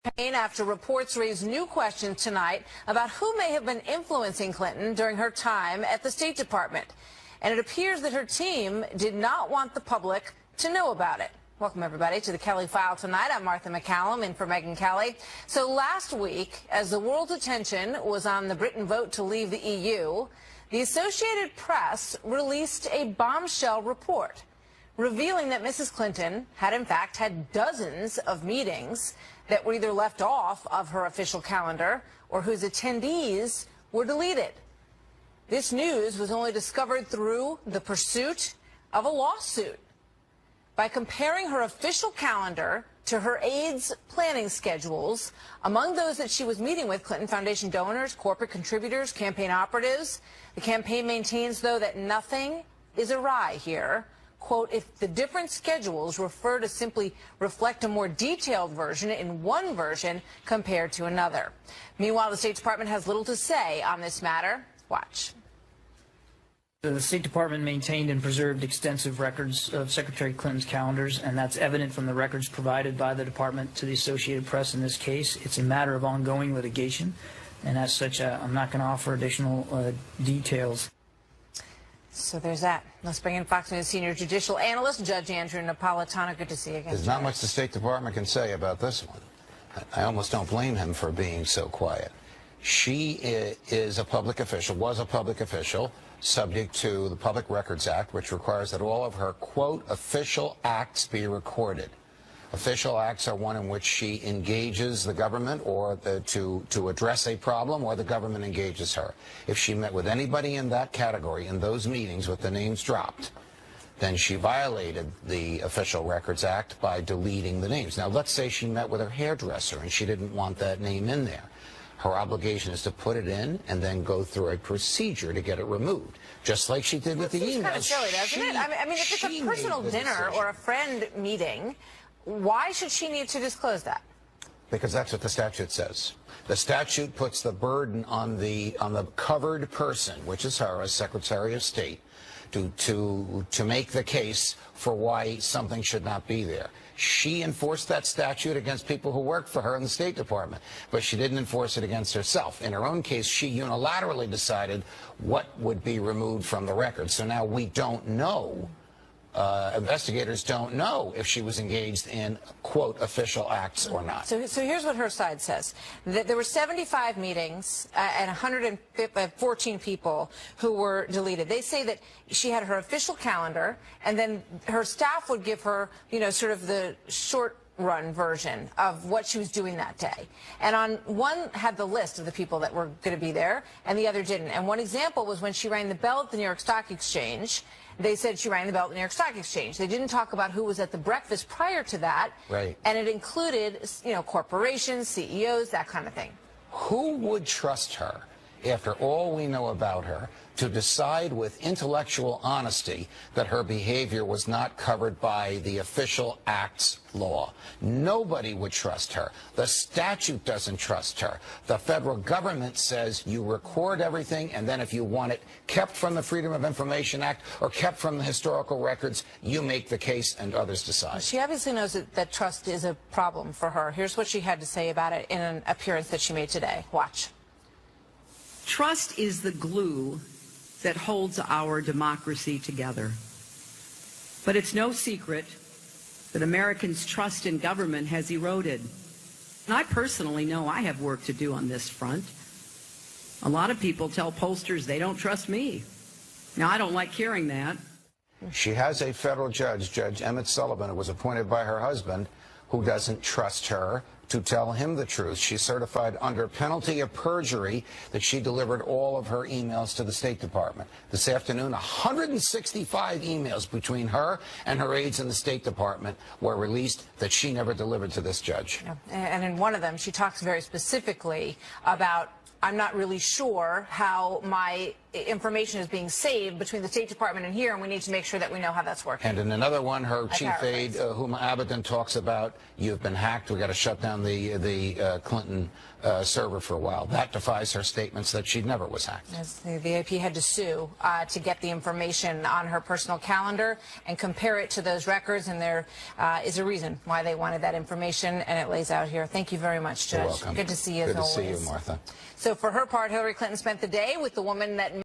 After reports raised new questions tonight about who may have been influencing Clinton during her time at the State Department. And it appears that her team did not want the public to know about it. Welcome, everybody, to the Kelly File tonight. I'm Martha McCallum, in for Megyn Kelly. So last week, as the world's attention was on the Britain vote to leave the EU, the Associated Press released a bombshell report revealing that Mrs. Clinton had, in fact, had dozens of meetings that were either left off of her official calendar or whose attendees were deleted. This news was only discovered through the pursuit of a lawsuit. By comparing her official calendar to her aides' planning schedules, among those that she was meeting with, Clinton Foundation donors, corporate contributors, campaign operatives, the campaign maintains, though, that nothing is awry here. Quote, if the different schedules refer to simply reflect a more detailed version in one version compared to another. Meanwhile, the State Department has little to say on this matter. Watch. The State Department maintained and preserved extensive records of Secretary Clinton's calendars, and that's evident from the records provided by the Department to the Associated Press in this case. It's a matter of ongoing litigation, and as such, I'm not going to offer additional details. So there's that. Let's bring in Fox News senior judicial analyst, Judge Andrew Napolitano. Good to see you again. There's not much the State Department can say about this one. I almost don't blame him for being so quiet. She is a public official, was a public official, subject to the Public Records Act, which requires that all of her, quote, official acts be recorded. Official acts are one in which she engages the government or to address a problem, or the government engages her. If she met with anybody in that category in those meetings with the names dropped, then she violated the Official Records Act by deleting the names. Now, let's say she met with her hairdresser and she didn't want that name in there. Her obligation is to put it in and then go through a procedure to get it removed, just like she did with the emails. It's kind of silly, doesn't it? I mean, if it's a personal dinner or a friend meeting, why should she need to disclose that? Because that's what the statute says. The statute puts the burden on the covered person, which is her as Secretary of State, to make the case for why something should not be there. She enforced that statute against people who worked for her in the State Department, but she didn't enforce it against herself. In her own case, she unilaterally decided what would be removed from the record. So now we don't know. Investigators don't know if she was engaged in, quote, official acts or not. So here's what her side says. That there were 75 meetings and 114 people who were deleted. They say that she had her official calendar, and then her staff would give her, you know, sort of the short run version of what she was doing that day. And on one had the list of the people that were going to be there, and the other didn't. And one example was when she rang the bell at the New York Stock Exchange. They said she rang the bell at the New York Stock Exchange. They didn't talk about who was at the breakfast prior to that. Right. And it included, you know, corporations, CEOs, that kind of thing. Who would trust her, after all we know about her, to decide with intellectual honesty that her behavior was not covered by the official acts law? Nobody would trust her. The statute doesn't trust her. The federal government says you record everything, and then if you want it kept from the Freedom of Information Act or kept from the historical records, you make the case and others decide. She obviously knows that trust is a problem for her. Here's what she had to say about it in an appearance that she made today. Watch. Trust is the glue that holds our democracy together. But it's no secret that Americans' trust in government has eroded. And I personally know I have work to do on this front. A lot of people tell pollsters they don't trust me. Now, I don't like hearing that. She has a federal judge, Judge Emmett Sullivan, who was appointed by her husband, who doesn't trust her to tell him the truth. She certified under penalty of perjury that she delivered all of her emails to the State Department. This afternoon, 165 emails between her and her aides in the State Department were released that she never delivered to this judge. Yeah. And in one of them, she talks very specifically about I'm not really sure how my information is being saved between the State Department and here, and we need to make sure that we know how that's working. And in another one, her chief aide, Huma Abedin, talks about, you've been hacked, we've got to shut down the Clinton server for a while. That defies her statements that she never was hacked. As the VIP had to sue to get the information on her personal calendar and compare it to those records, and there is a reason why they wanted that information, and it lays out here. Thank you very much, Judge. You're welcome. Good to see you, as always. Good to see you, Martha. So for her part, Hillary Clinton spent the day with the woman that